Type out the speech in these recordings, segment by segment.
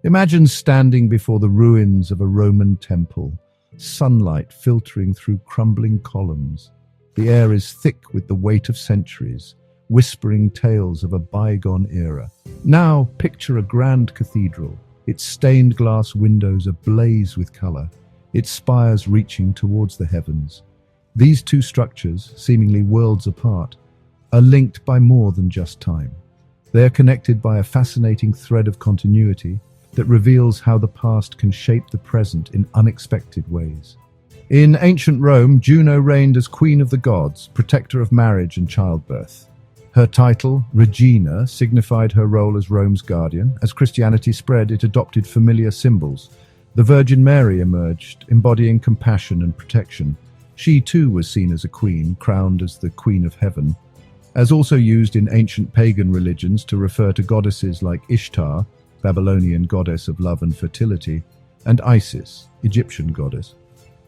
Imagine standing before the ruins of a Roman temple, sunlight filtering through crumbling columns. The air is thick with the weight of centuries, whispering tales of a bygone era. Now picture a grand cathedral, its stained glass windows ablaze with color, its spires reaching towards the heavens. These two structures, seemingly worlds apart, are linked by more than just time. They are connected by a fascinating thread of continuity that reveals how the past can shape the present in unexpected ways. In ancient Rome, Juno reigned as queen of the gods, protector of marriage and childbirth. Her title, Regina, signified her role as Rome's guardian. As Christianity spread, it adopted familiar symbols. The Virgin Mary emerged, embodying compassion and protection. She too was seen as a queen, crowned as the Queen of Heaven. As also used in ancient pagan religions to refer to goddesses like Ishtar, Babylonian goddess of love and fertility, and Isis, Egyptian goddess.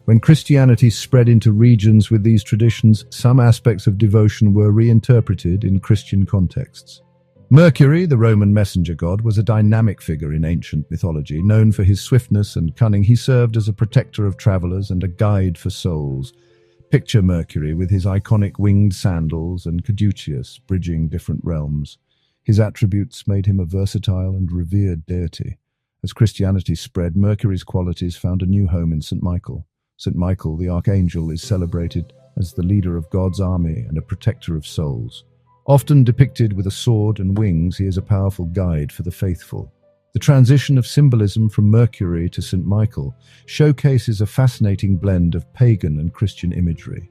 When Christianity spread into regions with these traditions, some aspects of devotion were reinterpreted in Christian contexts. Mercury, the Roman messenger god, was a dynamic figure in ancient mythology. Known for his swiftness and cunning, he served as a protector of travelers and a guide for souls. Picture Mercury with his iconic winged sandals and caduceus bridging different realms. His attributes made him a versatile and revered deity. As Christianity spread, Mercury's qualities found a new home in St. Michael. St. Michael, the archangel, is celebrated as the leader of God's army and a protector of souls. Often depicted with a sword and wings, he is a powerful guide for the faithful. The transition of symbolism from Mercury to St. Michael showcases a fascinating blend of pagan and Christian imagery.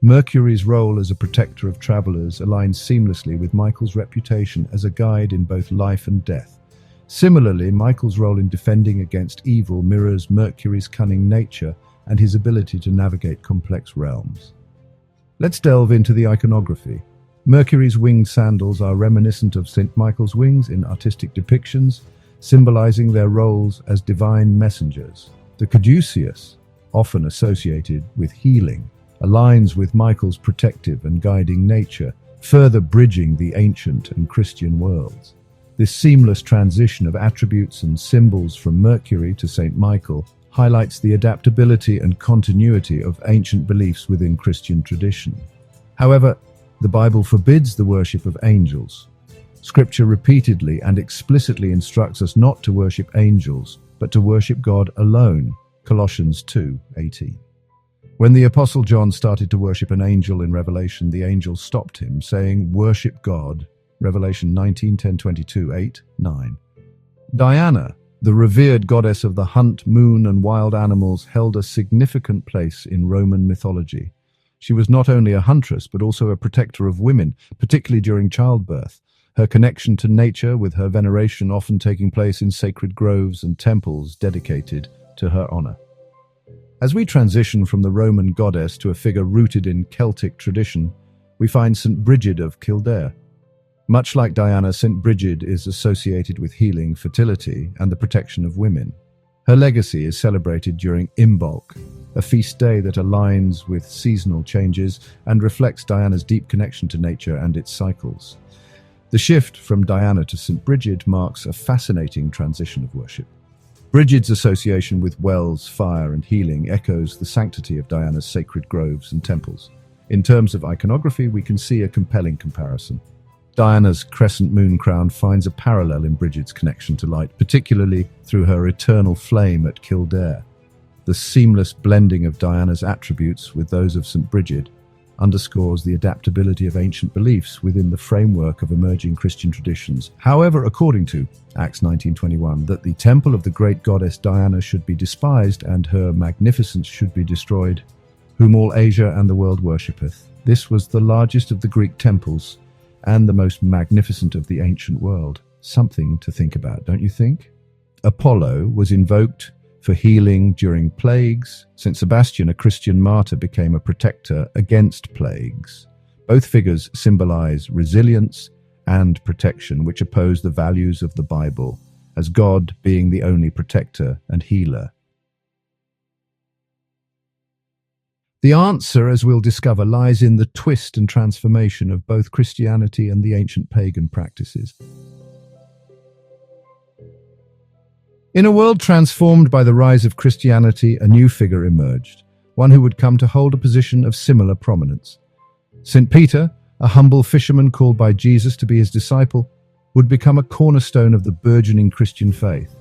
Mercury's role as a protector of travelers aligns seamlessly with Michael's reputation as a guide in both life and death. Similarly, Michael's role in defending against evil mirrors Mercury's cunning nature and his ability to navigate complex realms. Let's delve into the iconography. Mercury's winged sandals are reminiscent of St. Michael's wings in artistic depictions, symbolizing their roles as divine messengers. The caduceus, often associated with healing, aligns with Michael's protective and guiding nature, further bridging the ancient and Christian worlds. This seamless transition of attributes and symbols from Mercury to St. Michael highlights the adaptability and continuity of ancient beliefs within Christian tradition. However, the Bible forbids the worship of angels. Scripture repeatedly and explicitly instructs us not to worship angels, but to worship God alone. Colossians 2:18. When the Apostle John started to worship an angel in Revelation, the angel stopped him, saying, "Worship God." Revelation 19:10-22, 8, 9. Diana, the revered goddess of the hunt, moon, and wild animals, held a significant place in Roman mythology. She was not only a huntress, but also a protector of women, particularly during childbirth. Her connection to nature, with her veneration often taking place in sacred groves and temples dedicated to her honor. As we transition from the Roman goddess to a figure rooted in Celtic tradition, we find St. Bridget of Kildare. Much like Diana, St. Bridget is associated with healing, fertility, and the protection of women. Her legacy is celebrated during Imbolc, a feast day that aligns with seasonal changes and reflects Diana's deep connection to nature and its cycles. The shift from Diana to St. Bridget marks a fascinating transition of worship. Bridget's association with wells, fire, and healing echoes the sanctity of Diana's sacred groves and temples. In terms of iconography, we can see a compelling comparison. Diana's crescent moon crown finds a parallel in Bridget's connection to light, particularly through her eternal flame at Kildare. The seamless blending of Diana's attributes with those of St. Bridget underscores the adaptability of ancient beliefs within the framework of emerging Christian traditions. However, according to Acts 19:21, that the temple of the great goddess Diana should be despised and her magnificence should be destroyed, whom all Asia and the world worshippeth. This was the largest of the Greek temples and the most magnificent of the ancient world. Something to think about, don't you think? Apollo was invoked for healing during plagues. St. Sebastian, a Christian martyr, became a protector against plagues. Both figures symbolize resilience and protection, which oppose the values of the Bible, as God being the only protector and healer. The answer, as we'll discover, lies in the twist and transformation of both Christianity and the ancient pagan practices. In a world transformed by the rise of Christianity, a new figure emerged, one who would come to hold a position of similar prominence. St. Peter, a humble fisherman called by Jesus to be his disciple, would become a cornerstone of the burgeoning Christian faith.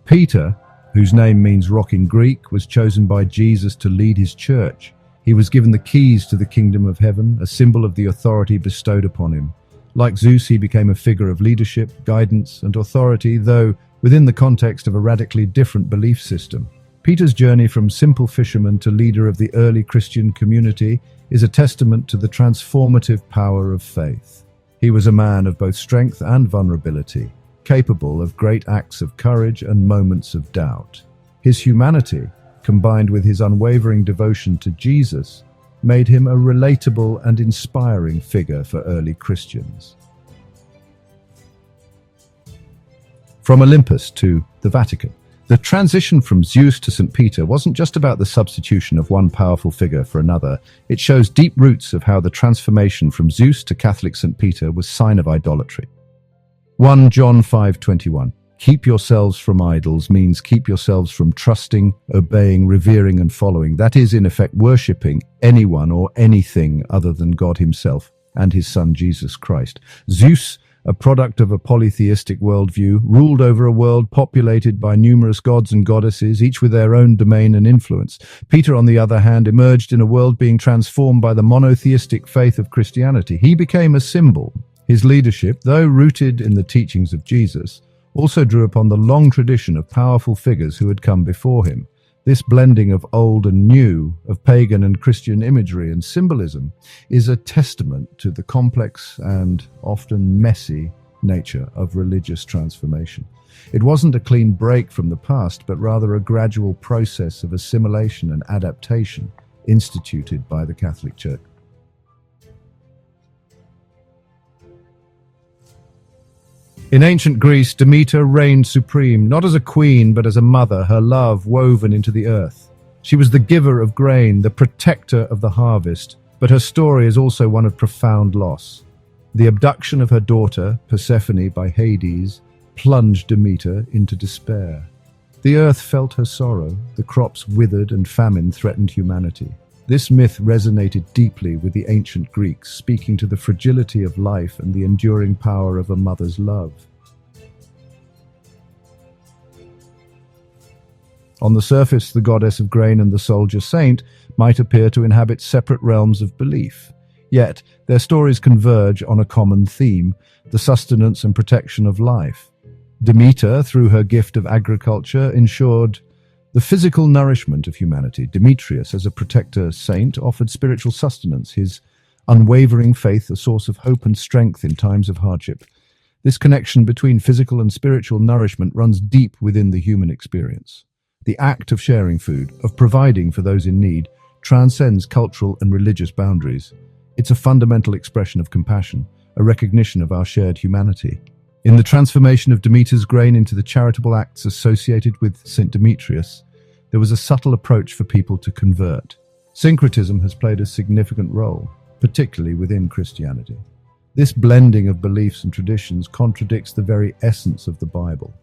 Peter, whose name means rock in Greek, was chosen by Jesus to lead his church. He was given the keys to the kingdom of heaven, a symbol of the authority bestowed upon him. Like Zeus, he became a figure of leadership, guidance, and authority, though within the context of a radically different belief system. Peter's journey from simple fisherman to leader of the early Christian community is a testament to the transformative power of faith. He was a man of both strength and vulnerability, capable of great acts of courage and moments of doubt. His humanity, combined with his unwavering devotion to Jesus, made him a relatable and inspiring figure for early Christians. From Olympus to the Vatican, the transition from Zeus to St. Peter wasn't just about the substitution of one powerful figure for another. It shows deep roots of how the transformation from Zeus to Catholic St. Peter was sign of idolatry. 1 John 5:21. Keep yourselves from idols means keep yourselves from trusting, obeying, revering and following. That is, in effect, worshipping anyone or anything other than God himself and his son Jesus Christ. Zeus, a product of a polytheistic worldview, ruled over a world populated by numerous gods and goddesses, each with their own domain and influence. Peter, on the other hand, emerged in a world being transformed by the monotheistic faith of Christianity. He became a symbol. His leadership, though rooted in the teachings of Jesus, also drew upon the long tradition of powerful figures who had come before him. This blending of old and new, of pagan and Christian imagery and symbolism, is a testament to the complex and often messy nature of religious transformation. It wasn't a clean break from the past, but rather a gradual process of assimilation and adaptation instituted by the Catholic Church. In ancient Greece, Demeter reigned supreme, not as a queen, but as a mother, her love woven into the earth. She was the giver of grain, the protector of the harvest, but her story is also one of profound loss. The abduction of her daughter, Persephone, by Hades, plunged Demeter into despair. The earth felt her sorrow, the crops withered and famine threatened humanity. This myth resonated deeply with the ancient Greeks, speaking to the fragility of life and the enduring power of a mother's love. On the surface, the goddess of grain and the soldier saint might appear to inhabit separate realms of belief. Yet, their stories converge on a common theme: the sustenance and protection of life. Demeter, through her gift of agriculture, ensured the physical nourishment of humanity. Demetrius, as a protector saint, offered spiritual sustenance, his unwavering faith a source of hope and strength in times of hardship. This connection between physical and spiritual nourishment runs deep within the human experience. The act of sharing food, of providing for those in need, transcends cultural and religious boundaries. It's a fundamental expression of compassion, a recognition of our shared humanity. In the transformation of Demeter's grain into the charitable acts associated with St. Demetrius, there was a subtle approach for people to convert. Syncretism has played a significant role, particularly within Christianity. This blending of beliefs and traditions contradicts the very essence of the Bible.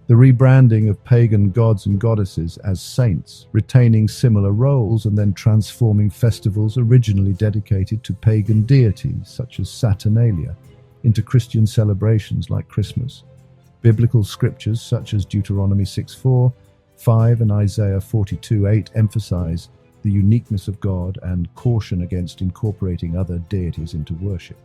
The rebranding of pagan gods and goddesses as saints, retaining similar roles and then transforming festivals originally dedicated to pagan deities such as Saturnalia into Christian celebrations like Christmas. Biblical scriptures such as Deuteronomy 6:4, 5 and Isaiah 42:8 emphasize the uniqueness of God and caution against incorporating other deities into worship.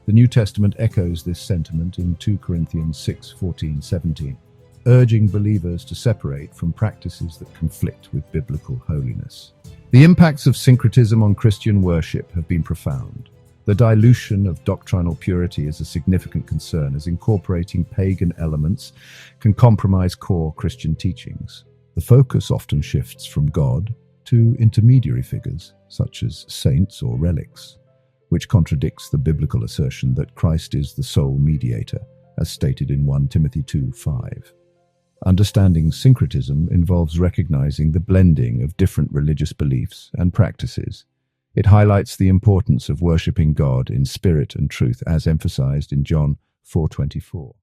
The New Testament echoes this sentiment in 2 Corinthians 6:14-17, urging believers to separate from practices that conflict with biblical holiness. The impacts of syncretism on Christian worship have been profound. The dilution of doctrinal purity is a significant concern, as incorporating pagan elements can compromise core Christian teachings. The focus often shifts from God to intermediary figures, such as saints or relics, which contradicts the biblical assertion that Christ is the sole mediator, as stated in 1 Timothy 2:5. Understanding syncretism involves recognizing the blending of different religious beliefs and practices. It highlights the importance of worshipping God in spirit and truth, as emphasized in John 4:24.